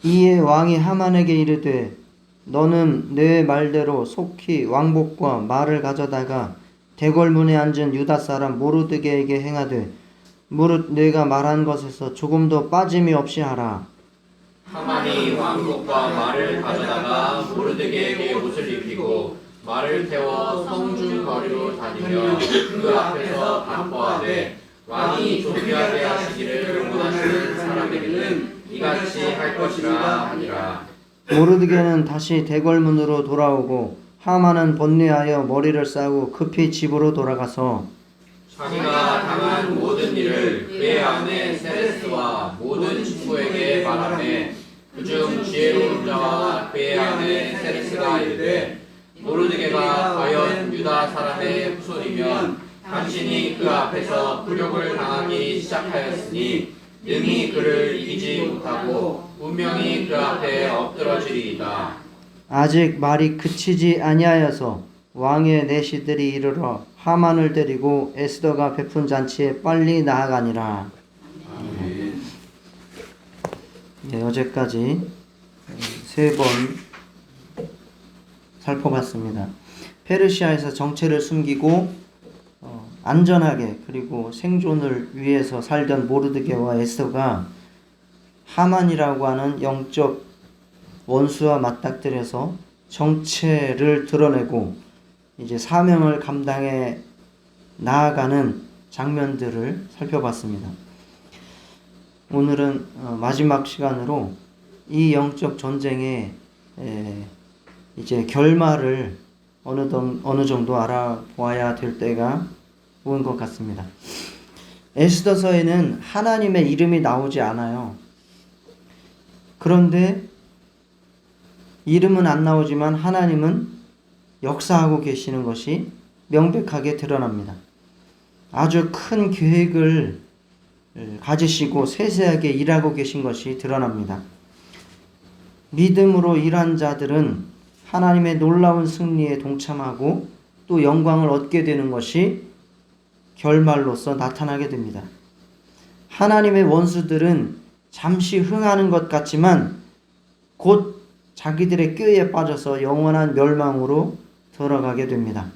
이에 왕이 하만에게 이르되 너는 내 말대로 속히 왕복과 말을 가져다가 대궐문에 앉은 유다 사람 모르드게에게 행하되 무릇 내가 말한 것에서 조금도 빠짐이 없이 하라. 하만이 왕복과 말을 가져다가 모르드게에게 옷을 입히고 말을 태워 성중 거리로 다니며 그 앞에서 반포하되 왕이 존귀하게 하시기를 원하시는 사람에게는 이같이 할 것이라 하니라. 모르드게는 다시 대궐문으로 돌아오고 하만은 번뇌하여 머리를 싸고 급히 집으로 돌아가서 자기가 당한 모든 일을 그의 아내 세레스와 모든 친구에게 말하매 그중 지혜로운 자와 그의 아내 세레스가 이르되 모르드게가 과연 유다 사람의 후손이면 당신이 그 앞에서 굴욕을 당하기 시작하였으니 능히 그를 이기지 못하고 분명히 그 앞에 엎드러지리이다. 아직 말이 그치지 아니하여서 왕의 내시들이 이르러 하만을 데리고 에스더가 베푼 잔치에 빨리 나아가니라. 네, 어제까지 3번 살펴봤습니다. 페르시아에서 정체를 숨기고 안전하게 그리고 생존을 위해서 살던 모르드게와 에스더가 하만이라고 하는 영적 원수와 맞닥뜨려서 정체를 드러내고 이제 사명을 감당해 나아가는 장면들을 살펴봤습니다. 오늘은 마지막 시간으로 이 영적 전쟁의 이제 결말을 어느 정도 알아보아야 될 때가 온 것 같습니다. 에스더서에는 하나님의 이름이 나오지 않아요. 그런데 이름은 안 나오지만 하나님은 역사하고 계시는 것이 명백하게 드러납니다. 아주 큰 계획을 가지시고 세세하게 일하고 계신 것이 드러납니다. 믿음으로 일한 자들은 하나님의 놀라운 승리에 동참하고 또 영광을 얻게 되는 것이 결말로서 나타나게 됩니다. 하나님의 원수들은 잠시 흥하는 것 같지만 곧 자기들의 꾀에 빠져서 영원한 멸망으로 들어가게 됩니다.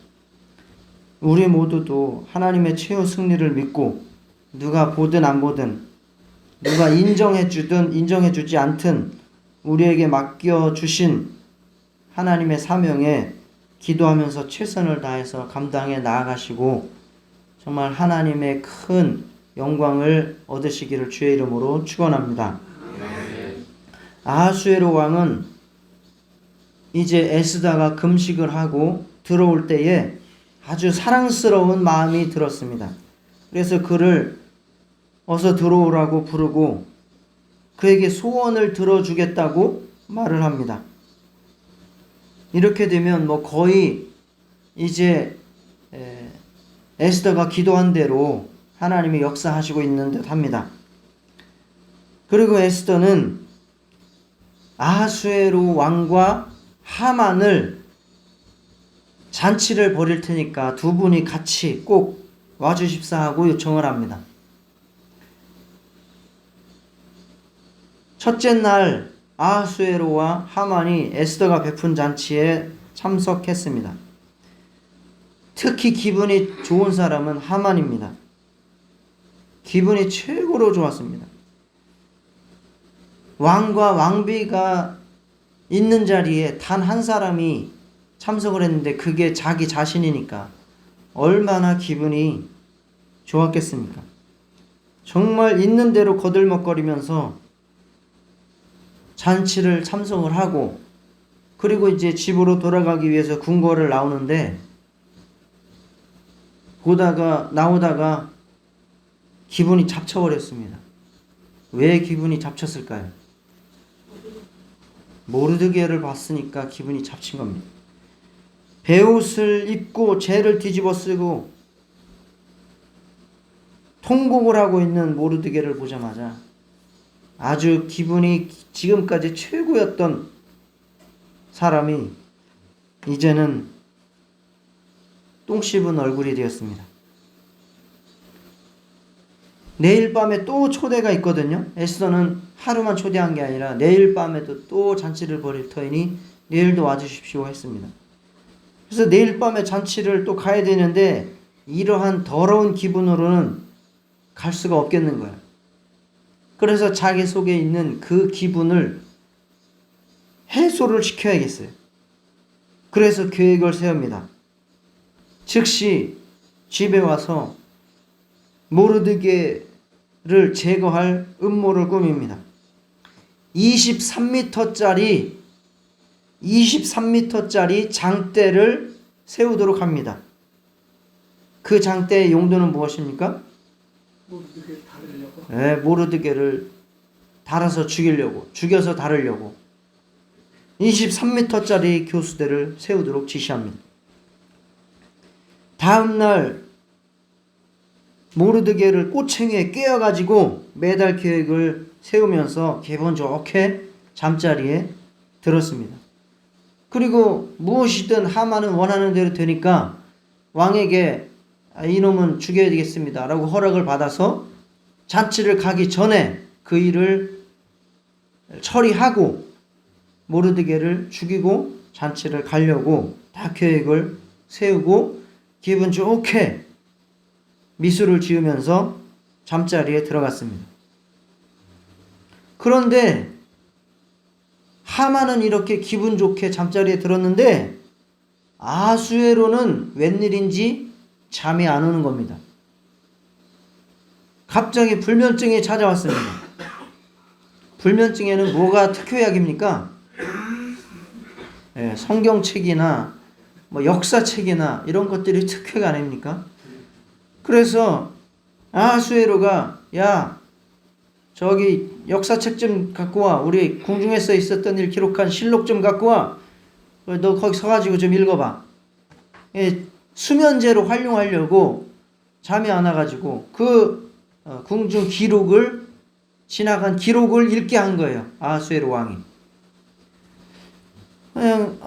우리 모두도 하나님의 최후 승리를 믿고 누가 보든 안 보든 누가 인정해주든 인정해주지 않든 우리에게 맡겨주신 하나님의 사명에 기도하면서 최선을 다해서 감당해 나아가시고 정말 하나님의 큰 영광을 얻으시기를 주의 이름으로 축원합니다. 아하수에로 왕은 이제 에스더가 금식을 하고 들어올 때에 아주 사랑스러운 마음이 들었습니다. 그래서 그를 어서 들어오라고 부르고 그에게 소원을 들어주겠다고 말을 합니다. 이렇게 되면 거의 이제 에스더가 기도한 대로 하나님이 역사하시고 있는 듯 합니다. 그리고 에스더는 아하수에로 왕과 하만을 잔치를 벌일 테니까 두 분이 같이 꼭 와주십사 하고 요청을 합니다. 첫째 날 아하수에로와 하만이 에스더가 베푼 잔치에 참석했습니다. 특히 기분이 좋은 사람은 하만입니다. 기분이 최고로 좋았습니다. 왕과 왕비가 있는 자리에 단 한 사람이 참석을 했는데 그게 자기 자신이니까 얼마나 기분이 좋았겠습니까? 정말 있는 대로 거들먹거리면서 잔치를 참석을 하고 그리고 이제 집으로 돌아가기 위해서 궁궐을 나오는데 나오다가 기분이 잡쳐버렸습니다. 왜 기분이 잡쳤을까요? 모르드게를 봤으니까 기분이 잡친 겁니다. 베옷을 입고 죄를 뒤집어 쓰고 통곡을 하고 있는 모르드게를 보자마자 아주 기분이 지금까지 최고였던 사람이 이제는 똥 씹은 얼굴이 되었습니다. 내일 밤에 또 초대가 있거든요. 에스더는 하루만 초대한 게 아니라 내일 밤에도 또 잔치를 벌일 터이니 내일도 와주십시오 했습니다. 그래서 내일 밤에 잔치를 또 가야 되는데 이러한 더러운 기분으로는 갈 수가 없겠는 거예요. 그래서 자기 속에 있는 그 기분을 해소를 시켜야겠어요. 그래서 계획을 세웁니다. 즉시 집에 와서 모르드게를 제거할 음모를 꾸밉니다. 23m짜리 장대를 세우도록 합니다. 그 장대의 용도는 무엇입니까? 네, 모르드게를 달아서 죽여서 다루려고 23m짜리 교수대를 세우도록 지시합니다. 다음날 모르드게를 꼬챙이에 꿰어가지고 매달 계획을 세우면서 기분 좋게 잠자리에 들었습니다. 그리고 무엇이든 하만은 원하는 대로 되니까 왕에게 이놈은 죽여야 되겠습니다 라고 허락을 받아서 잔치를 가기 전에 그 일을 처리하고 모르드게를 죽이고 잔치를 가려고 다 계획을 세우고 기분 좋게 미술을 지으면서 잠자리에 들어갔습니다. 그런데 하만은 이렇게 기분 좋게 잠자리에 들었는데 아수에로는 웬일인지 잠이 안 오는 겁니다. 갑자기 불면증이 찾아왔습니다. 불면증에는 뭐가 특효약입니까? 예, 성경책이나 뭐 역사책이나 이런 것들이 특효가 아닙니까? 그래서 아수에로가 야 저기 역사책 좀 갖고 와. 우리 궁중에서 있었던 일 기록한 실록 좀 갖고 와. 너 거기 서가지고 좀 읽어봐. 예, 수면제로 활용하려고 잠이 안 와가지고 그 궁중 기록을 지나간 기록을 읽게 한 거예요. 아수에로 왕이. 그냥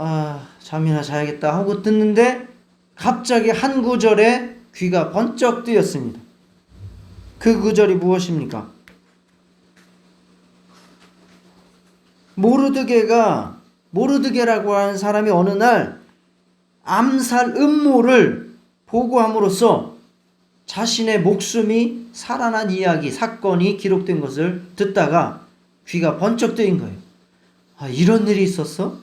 잠이나 자야겠다 하고 듣는데 갑자기 한 구절에 귀가 번쩍 뜨였습니다. 그 구절이 무엇입니까? 모르드게라고 하는 사람이 어느 날 암살 음모를 보고함으로써 자신의 목숨이 살아난 이야기, 사건이 기록된 것을 듣다가 귀가 번쩍 뜨인 거예요. 이런 일이 있었어?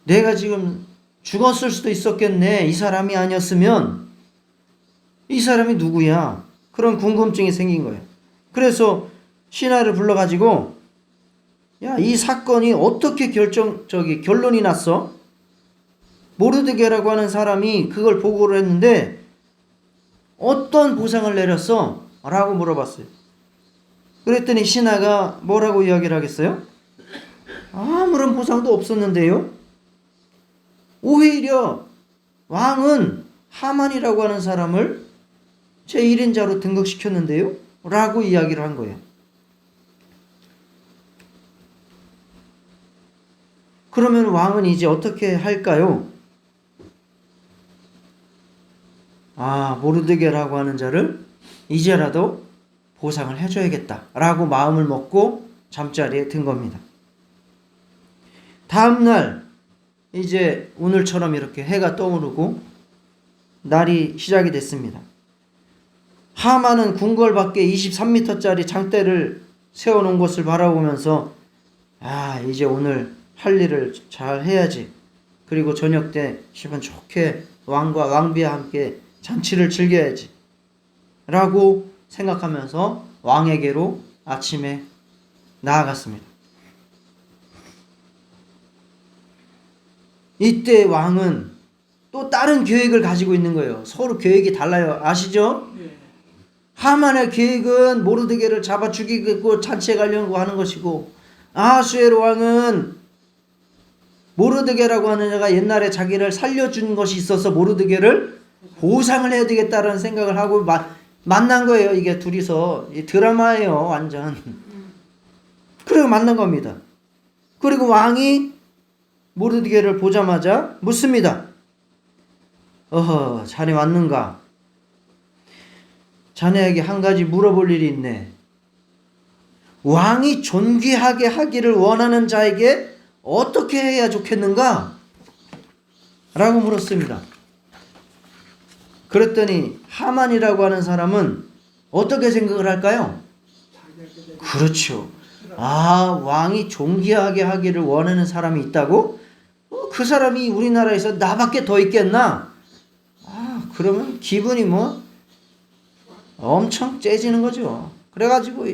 내가 지금 죽었을 수도 있었겠네. 이 사람이 아니었으면. 이 사람이 누구야? 그런 궁금증이 생긴 거예요. 그래서 신하를 불러가지고 야, 이 사건이 어떻게 결론이 났어? 모르드게라고 하는 사람이 그걸 보고를 했는데 어떤 보상을 내렸어? 라고 물어봤어요. 그랬더니 신하가 뭐라고 이야기를 하겠어요? 아무런 보상도 없었는데요. 오히려 왕은 하만이라고 하는 사람을 제1인자로 등극시켰는데요. 라고 이야기를 한 거예요. 그러면 왕은 이제 어떻게 할까요? 모르드게라고 하는 자를 이제라도 보상을 해줘야겠다 라고 마음을 먹고 잠자리에 든 겁니다. 다음날 이제 오늘처럼 이렇게 해가 떠오르고 날이 시작이 됐습니다. 하만은 궁궐 밖에 23m짜리 장대를 세워놓은 것을 바라보면서 이제 오늘 할 일을 잘 해야지. 그리고 저녁 때 기분 좋게 왕과 왕비와 함께 잔치를 즐겨야지 라고 생각하면서 왕에게로 아침에 나아갔습니다. 이때 왕은 또 다른 계획을 가지고 있는 거예요. 서로 계획이 달라요. 아시죠? 하만의 계획은 모르드게를 잡아 죽이고 잔치에 가려고 하는 것이고 아수에로 왕은 모르드게라고 하는 자가 옛날에 자기를 살려준 것이 있어서 모르드게를 보상을 해야 되겠다라는 생각을 하고 만난 거예요. 이게 둘이서 드라마예요. 완전. 그리고 만난 겁니다. 그리고 왕이 모르드게를 보자마자 묻습니다. 자네 왔는가? 자네에게 한 가지 물어볼 일이 있네. 왕이 존귀하게 하기를 원하는 자에게 어떻게 해야 좋겠는가? 라고 물었습니다. 그랬더니 하만이라고 하는 사람은 어떻게 생각을 할까요? 그렇죠. 왕이 존귀하게 하기를 원하는 사람이 있다고? 그 사람이 우리나라에서 나밖에 더 있겠나? 그러면 기분이 엄청 째지는 거죠. 그래가지고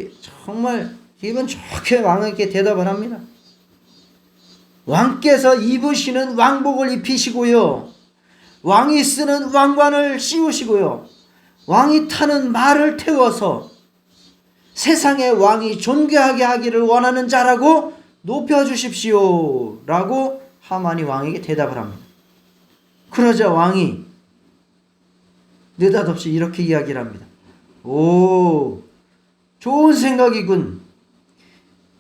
정말 기분 좋게 왕에게 대답을 합니다. 왕께서 입으시는 왕복을 입히시고요. 왕이 쓰는 왕관을 씌우시고요. 왕이 타는 말을 태워서 세상의 왕이 존귀하게 하기를 원하는 자라고 높여주십시오. 라고 하만이 왕에게 대답을 합니다. 그러자 왕이 느닷없이 이렇게 이야기를 합니다. 좋은 생각이군.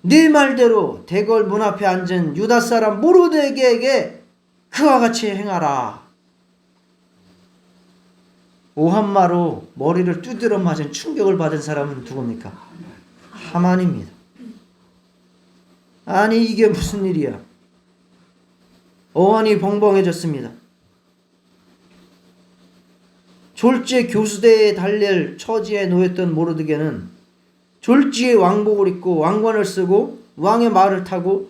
네 말대로 대궐 문 앞에 앉은 유다 사람 모르드게에게 그와 같이 행하라. 오한마로 머리를 두드려 맞은 충격을 받은 사람은 누굽니까? 하만입니다. 아니 이게 무슨 일이야? 어안이 벙벙해졌습니다. 졸지에 교수대에 달릴 처지에 놓였던 모르드게는 졸지에 왕복을 입고 왕관을 쓰고 왕의 말을 타고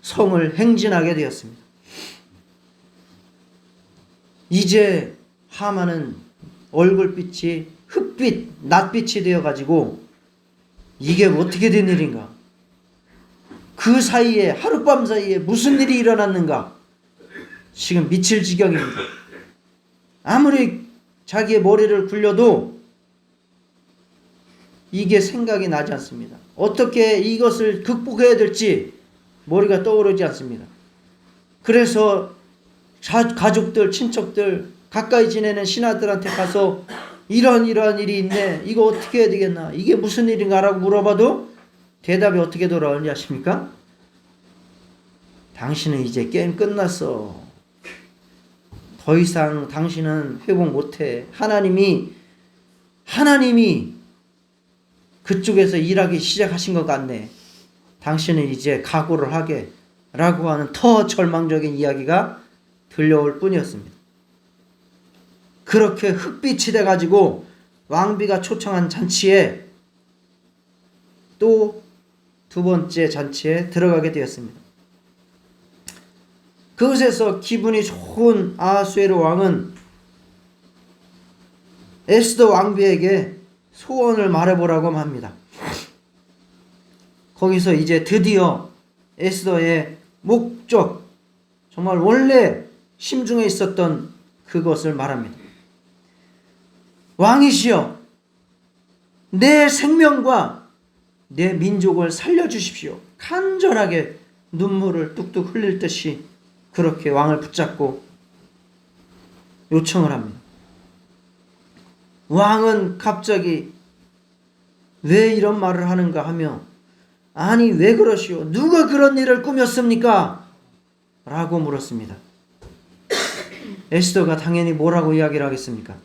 성을 행진하게 되었습니다. 이제 하만은 얼굴빛이 흑빛, 낯빛이 되어가지고 이게 어떻게 된 일인가? 그 사이에 하룻밤 사이에 무슨 일이 일어났는가? 지금 미칠 지경입니다. 아무리 자기의 머리를 굴려도 이게 생각이 나지 않습니다. 어떻게 이것을 극복해야 될지 머리가 떠오르지 않습니다. 그래서 가족들, 친척들, 가까이 지내는 신하들한테 가서 이러한 일이 있네. 이거 어떻게 해야 되겠나? 이게 무슨 일인가? 라고 물어봐도 대답이 어떻게 돌아오는지 아십니까? 당신은 이제 게임 끝났어. 더 이상 당신은 회복 못해. 하나님이 그쪽에서 일하기 시작하신 것 같네. 당신은 이제 각오를 하게. 라고 하는 더 절망적인 이야기가 들려올 뿐이었습니다. 그렇게 흑빛이 돼가지고 왕비가 초청한 잔치에 또 두 번째 잔치에 들어가게 되었습니다. 그곳에서 기분이 좋은 아하수에로 왕은 에스더 왕비에게 소원을 말해보라고 합니다. 거기서 이제 드디어 에스더의 목적, 정말 원래 심중에 있었던 그것을 말합니다. 왕이시여, 내 생명과 내 민족을 살려주십시오. 간절하게 눈물을 뚝뚝 흘릴 듯이 그렇게 왕을 붙잡고 요청을 합니다. 왕은 갑자기 왜 이런 말을 하는가 하며, 아니 왜 그러시오? 누가 그런 일을 꾸몄습니까? 라고 물었습니다. 에스더가 당연히 뭐라고 이야기를 하겠습니까?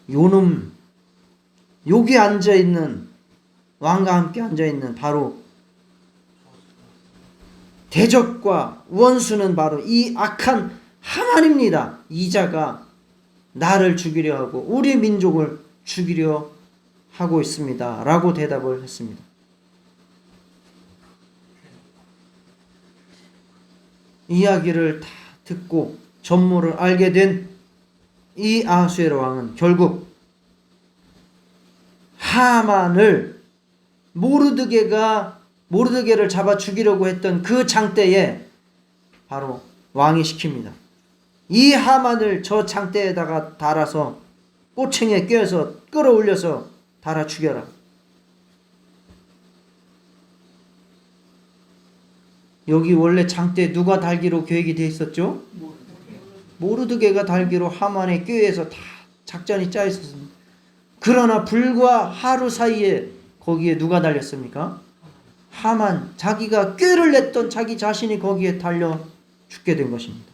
요놈, 여기 앉아있는, 왕과 함께 앉아있는 바로 대적과 원수는 바로 이 악한 하만입니다. 이 자가 나를 죽이려 하고 우리 민족을 죽이려 하고 있습니다. 라고 대답을 했습니다. 이야기를 다 듣고 전모를 알게 된 이 아하수에로 왕은 결국 하만을 모르드게를 잡아 죽이려고 했던 그 장대에 바로 왕이 시킵니다. 이 하만을 저 장대에다가 달아서 꼬챙이에 꿰어서 끌어올려서 달아 죽여라. 여기 원래 장대에 누가 달기로 계획이 되어 있었죠? 모르드게가 달기로 하만의 꾀에서 다 작전이 짜 있었습니다. 그러나 불과 하루 사이에 거기에 누가 달렸습니까? 하만, 자기가 꾀를 냈던 자기 자신이 거기에 달려 죽게 된 것입니다.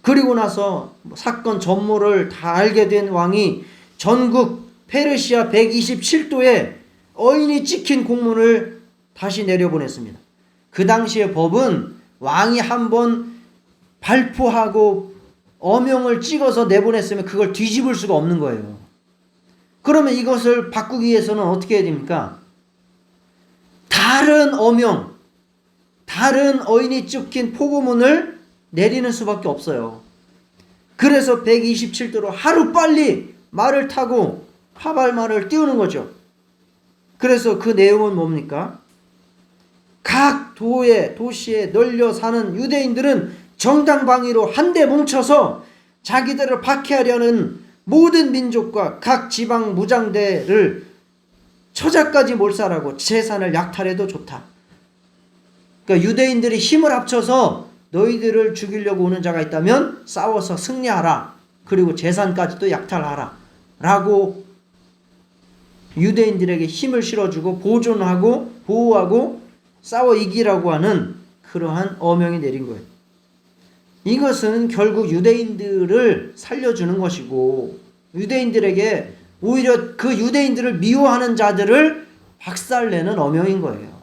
그리고 나서 사건 전모를 다 알게 된 왕이 전국 페르시아 127도에 어인이 찍힌 공문을 다시 내려보냈습니다. 그 당시의 법은 왕이 한번 발포하고 어명을 찍어서 내보냈으면 그걸 뒤집을 수가 없는 거예요. 그러면 이것을 바꾸기 위해서는 어떻게 해야 됩니까? 다른 어명, 다른 어인이 찍힌 포고문을 내리는 수밖에 없어요. 그래서 127도로 하루빨리 말을 타고 하발말을 띄우는 거죠. 그래서 그 내용은 뭡니까? 각 도시에 널려 사는 유대인들은 정당방위로 한데 뭉쳐서 자기들을 박해하려는 모든 민족과 각 지방 무장대를 처자까지 몰살하고 재산을 약탈해도 좋다. 그러니까 유대인들이 힘을 합쳐서 너희들을 죽이려고 오는 자가 있다면 싸워서 승리하라. 그리고 재산까지도 약탈하라. 라고 유대인들에게 힘을 실어주고 보존하고 보호하고 싸워 이기라고 하는 그러한 어명이 내린 거예요. 이것은 결국 유대인들을 살려주는 것이고 유대인들에게 오히려 그 유대인들을 미워하는 자들을 박살내는 어명인 거예요.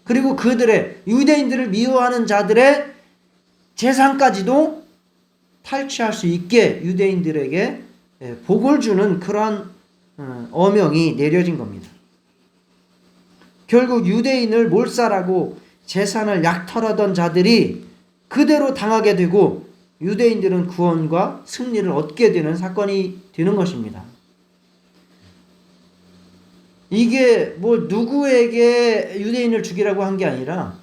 그리고 그들의 유대인들을 미워하는 자들의 재산까지도 탈취할 수 있게 유대인들에게 복을 주는 그러한 어명이 내려진 겁니다. 결국 유대인을 몰살하고 재산을 약탈하던 자들이 그대로 당하게 되고 유대인들은 구원과 승리를 얻게 되는 사건이 되는 것입니다. 이게 뭐 누구에게 유대인을 죽이라고 한 게 아니라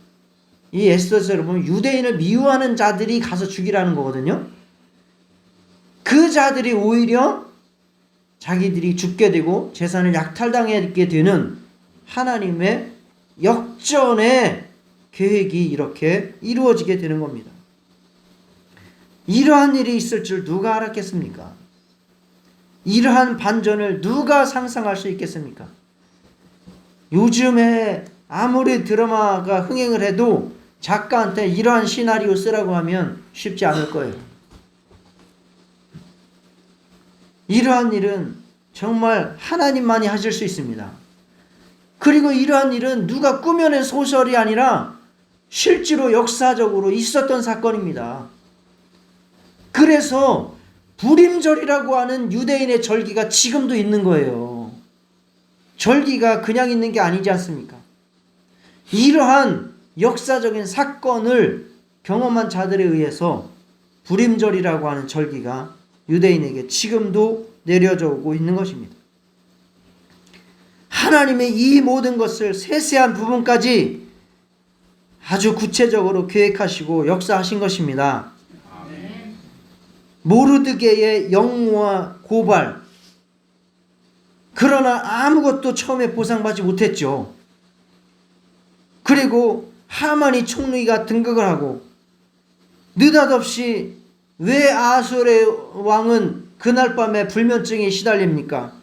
이 에스더서를 보면 유대인을 미워하는 자들이 가서 죽이라는 거거든요. 그 자들이 오히려 자기들이 죽게 되고 재산을 약탈당하게 되는 하나님의 역전의 계획이 이렇게 이루어지게 되는 겁니다. 이러한 일이 있을 줄 누가 알았겠습니까? 이러한 반전을 누가 상상할 수 있겠습니까? 요즘에 아무리 드라마가 흥행을 해도 작가한테 이러한 시나리오 쓰라고 하면 쉽지 않을 거예요. 이러한 일은 정말 하나님만이 하실 수 있습니다. 그리고 이러한 일은 누가 꾸며낸 소설이 아니라 실제로 역사적으로 있었던 사건입니다. 그래서 불임절이라고 하는 유대인의 절기가 지금도 있는 거예요. 절기가 그냥 있는 게 아니지 않습니까? 이러한 역사적인 사건을 경험한 자들에 의해서 불임절이라고 하는 절기가 유대인에게 지금도 내려져 오고 있는 것입니다. 하나님의 이 모든 것을 세세한 부분까지 아주 구체적으로 계획하시고 역사하신 것입니다. 아멘. 모르드게의 영모와 고발, 그러나 아무것도 처음에 보상받지 못했죠. 그리고 하만이 총리가 등극을 하고 느닷없이 왜 아수르의 왕은 그날 밤에 불면증에 시달립니까?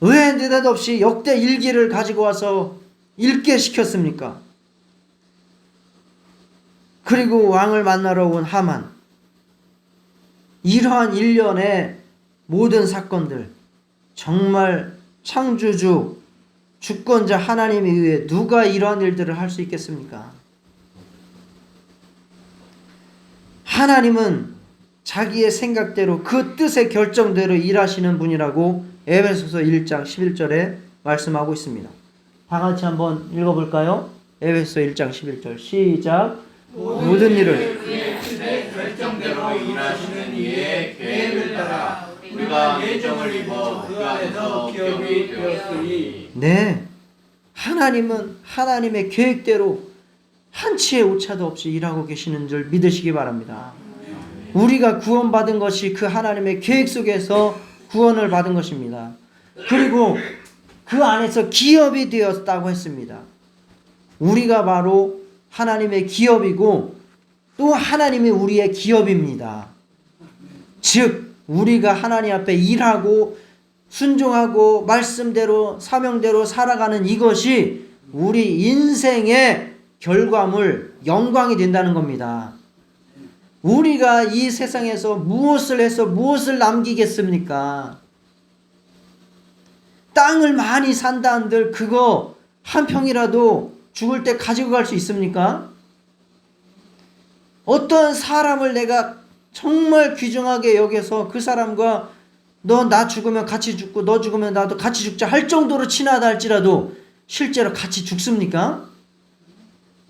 왜 느닷없이 역대 일기를 가지고 와서 읽게 시켰습니까? 그리고 왕을 만나러 온 하만, 이러한 일련의 모든 사건들, 정말 창조주 주권자 하나님에 의해 누가 이러한 일들을 할 수 있겠습니까? 하나님은 자기의 생각대로 그 뜻의 결정대로 일하시는 분이라고 에베소서 1장 11절에 말씀하고 있습니다. 다 같이 한번 읽어볼까요? 에베소서 1장 11절 시작. 모든 일을 그의 뜻의 결정대로 일하시는 이의 계획을 따라 우리가 예정을 입어 그 안에서 기업이 되었으니. 네, 하나님은 하나님의 계획대로 한치의 오차도 없이 일하고 계시는 줄 믿으시기 바랍니다. 우리가 구원받은 것이 그 하나님의 계획 속에서 구원을 받은 것입니다. 그리고 그 안에서 기업이 되었다고 했습니다. 우리가 바로 하나님의 기업이고 또 하나님이 우리의 기업입니다. 즉 우리가 하나님 앞에 일하고 순종하고 말씀대로 사명대로 살아가는 이것이 우리 인생의 결과물, 영광이 된다는 겁니다. 우리가 이 세상에서 무엇을 해서 무엇을 남기겠습니까? 땅을 많이 산다 한들 그거 한 평이라도 죽을 때 가지고 갈 수 있습니까? 어떤 사람을 내가 정말 귀중하게 여겨서 그 사람과 너 나 죽으면 같이 죽고 너 죽으면 나도 같이 죽자 할 정도로 친하다 할지라도 실제로 같이 죽습니까?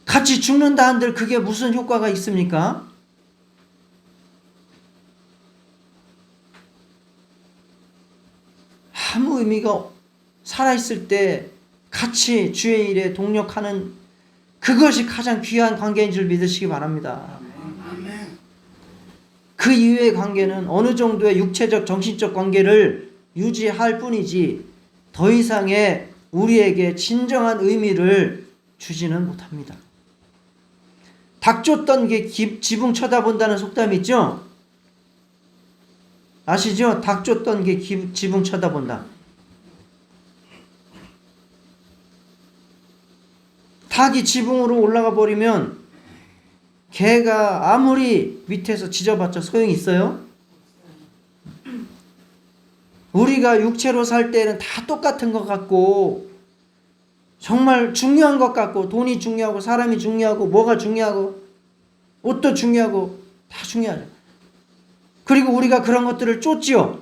같이 죽는다 한들 그게 무슨 효과가 있습니까? 아무 의미가 살아있을 때 같이 주의 일에 동력하는 그것이 가장 귀한 관계인 줄 믿으시기 바랍니다. 그 이외의 관계는 어느 정도의 육체적 정신적 관계를 유지할 뿐이지 더 이상의 우리에게 진정한 의미를 주지는 못합니다. 닭 쫓던 게 지붕 쳐다본다는 속담이 있죠? 아시죠? 닭 쫓던 게 지붕 쳐다본다. 닭이 지붕으로 올라가 버리면 개가 아무리 밑에서 짖어봤자 소용이 있어요? 우리가 육체로 살 때는 다 똑같은 것 같고 정말 중요한 것 같고 돈이 중요하고 사람이 중요하고 뭐가 중요하고 옷도 중요하고 다 중요하죠. 그리고 우리가 그런 것들을 쫓지요.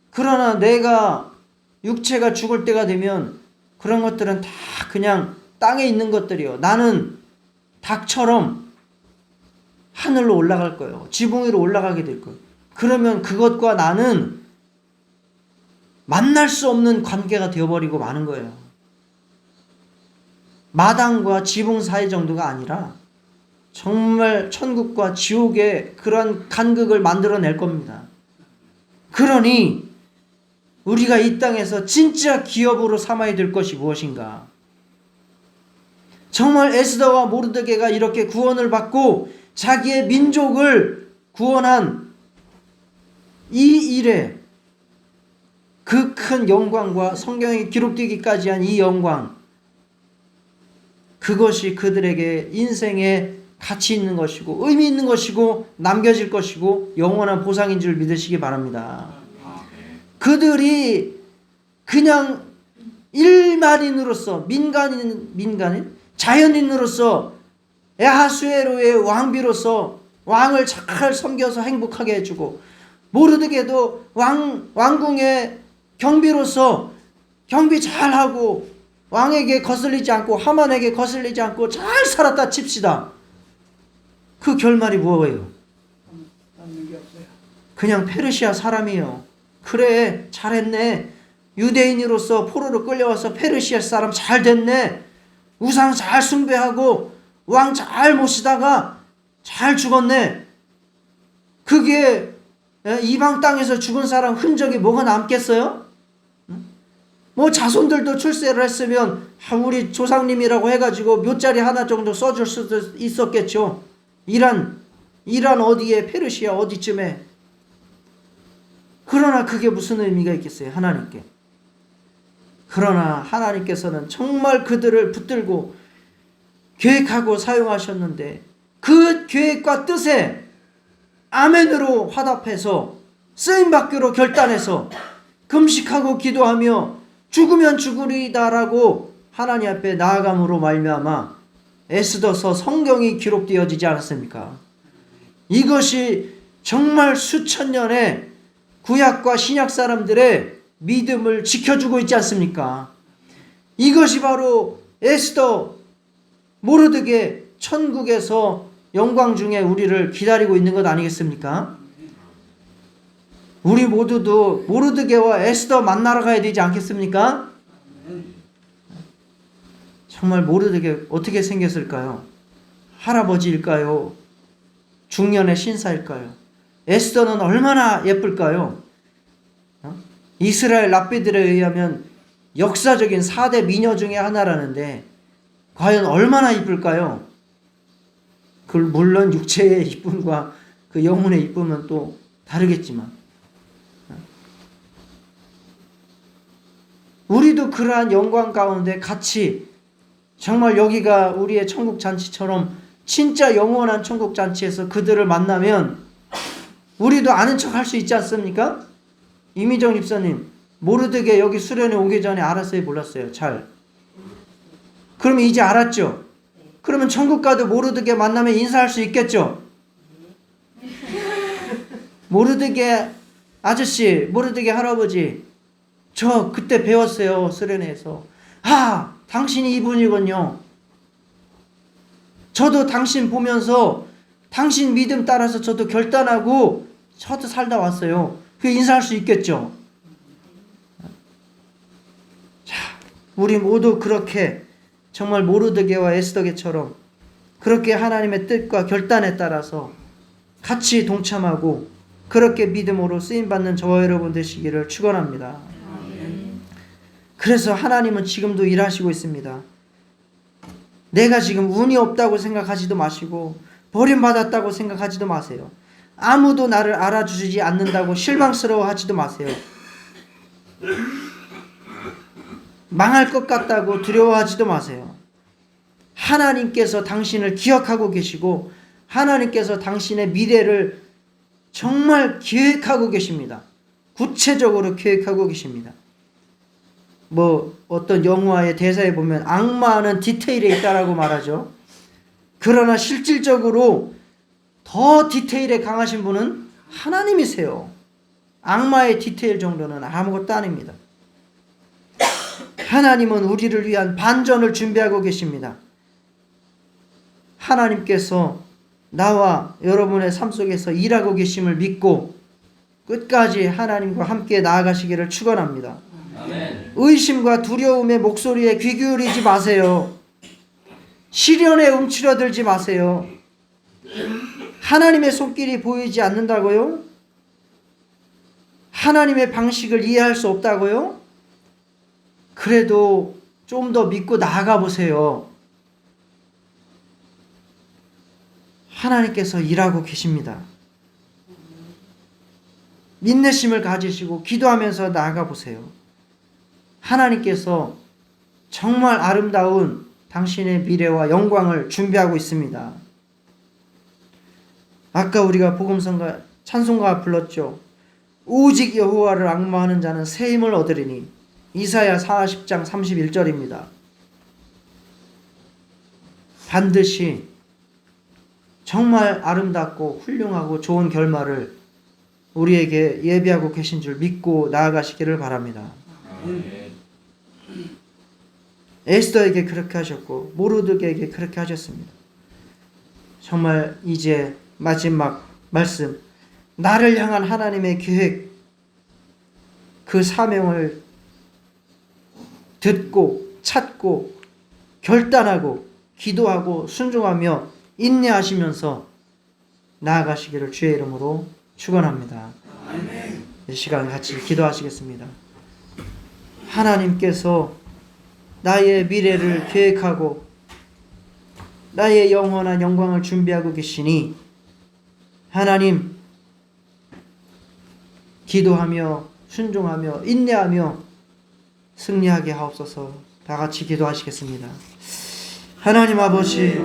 그러나 내가 육체가 죽을 때가 되면 그런 것들은 다 그냥 땅에 있는 것들이요. 나는 닭처럼 하늘로 올라갈 거예요. 지붕 위로 올라가게 될 거예요. 그러면 그것과 나는 만날 수 없는 관계가 되어버리고 마는 거예요. 마당과 지붕 사이 정도가 아니라 정말 천국과 지옥의 그런 간극을 만들어낼 겁니다. 그러니 우리가 이 땅에서 진짜 기업으로 삼아야 될 것이 무엇인가? 정말 에스더와 모르드게가 이렇게 구원을 받고 자기의 민족을 구원한 이 일에 그 큰 영광과 성경에 기록되기까지 한 이 영광, 그것이 그들에게 인생에 가치 있는 것이고 의미 있는 것이고 남겨질 것이고 영원한 보상인 줄 믿으시기 바랍니다. 그들이 그냥 일반인으로서 민간인 자연인으로서 에하수에로의 왕비로서 왕을 잘 섬겨서 행복하게 해주고 모르드게도 왕궁의 경비로서 경비 잘하고 왕에게 거슬리지 않고 하만에게 거슬리지 않고 잘 살았다 칩시다. 그 결말이 뭐예요? 그냥 페르시아 사람이에요. 그래 잘했네. 유대인으로서 포로로 끌려와서 페르시아 사람 잘 됐네. 우상 잘 숭배하고 왕 잘 모시다가 잘 죽었네. 그게 이방 땅에서 죽은 사람 흔적이 뭐가 남겠어요? 뭐 자손들도 출세를 했으면 우리 조상님이라고 해가지고 묘자리 하나 정도 써줄 수도 있었겠죠. 이란 어디에 페르시아 어디쯤에. 그러나 그게 무슨 의미가 있겠어요? 하나님께. 그러나 하나님께서는 정말 그들을 붙들고 계획하고 사용하셨는데 그 계획과 뜻에 아멘으로 화답해서 쓰임받기로 결단해서 금식하고 기도하며 죽으면 죽으리다라고 하나님 앞에 나아감으로 말미암아 에스더서 성경이 기록되어지지 않았습니까? 이것이 정말 수천 년의 구약과 신약 사람들의 믿음을 지켜주고 있지 않습니까? 이것이 바로 에스더 모르드게 천국에서 영광 중에 우리를 기다리고 있는 것 아니겠습니까? 우리 모두도 모르드게와 에스더 만나러 가야 되지 않겠습니까? 정말 모르드게 어떻게 생겼을까요? 할아버지일까요? 중년의 신사일까요? 에스더는 얼마나 예쁠까요? 이스라엘 랍비들에 의하면 역사적인 4대 미녀 중에 하나라는데 과연 얼마나 이쁠까요? 물론 육체의 이쁨과 그 영혼의 이쁨은 또 다르겠지만 우리도 그러한 영광 가운데 같이 정말 여기가 우리의 천국 잔치처럼 진짜 영원한 천국 잔치에서 그들을 만나면 우리도 아는 척 할 수 있지 않습니까? 이미정 집사님, 모르드게 여기 수련회 오기 전에 알았어요, 몰랐어요? 잘. 그러면 이제 알았죠? 그러면 천국 가도 모르드게 만나면 인사할 수 있겠죠? 모르드게 아저씨, 모르드게 할아버지, 저 그때 배웠어요, 수련회에서. 아, 당신이 이분이군요. 저도 당신 보면서 당신 믿음 따라서 저도 결단하고 저도 살다 왔어요. 그 인사할 수 있겠죠? 자, 우리 모두 그렇게 정말 모르드게와 에스더게처럼 그렇게 하나님의 뜻과 결단에 따라서 같이 동참하고 그렇게 믿음으로 쓰임받는 저와 여러분 되시기를 축원합니다. 그래서 하나님은 지금도 일하시고 있습니다. 내가 지금 운이 없다고 생각하지도 마시고 버림받았다고 생각하지도 마세요. 아무도 나를 알아주지 않는다고 실망스러워하지도 마세요. 망할 것 같다고 두려워하지도 마세요. 하나님께서 당신을 기억하고 계시고 하나님께서 당신의 미래를 정말 계획하고 계십니다. 구체적으로 계획하고 계십니다. 어떤 영화의 대사에 보면 악마는 디테일에 있다라고 말하죠. 그러나 실질적으로 더 디테일에 강하신 분은 하나님이세요. 악마의 디테일 정도는 아무것도 아닙니다. 하나님은 우리를 위한 반전을 준비하고 계십니다. 하나님께서 나와 여러분의 삶 속에서 일하고 계심을 믿고 끝까지 하나님과 함께 나아가시기를 축원합니다. 아멘. 의심과 두려움의 목소리에 귀 기울이지 마세요. 시련에 움츠러들지 마세요. 하나님의 손길이 보이지 않는다고요? 하나님의 방식을 이해할 수 없다고요? 그래도 좀 더 믿고 나아가 보세요. 하나님께서 일하고 계십니다. 인내심을 가지시고 기도하면서 나아가 보세요. 하나님께서 정말 아름다운 당신의 미래와 영광을 준비하고 있습니다. 아까 우리가 복음성가 찬송가 불렀죠. 오직 여호와를 앙모하는 자는 새 힘을 얻으리니. 이사야 40장 31절입니다. 반드시 정말 아름답고 훌륭하고 좋은 결말을 우리에게 예비하고 계신 줄 믿고 나아가시기를 바랍니다. 에스더에게 그렇게 하셨고 모르드게에게 그렇게 하셨습니다. 정말 이제 마지막 말씀, 나를 향한 하나님의 계획, 그 사명을 듣고 찾고 결단하고 기도하고 순종하며 인내하시면서 나아가시기를 주의 이름으로 축원합니다. 이 시간 같이 기도하시겠습니다. 하나님께서 나의 미래를 계획하고 나의 영원한 영광을 준비하고 계시니 하나님, 기도하며 순종하며 인내하며 승리하게 하옵소서. 다 같이 기도하시겠습니다. 하나님 아버지,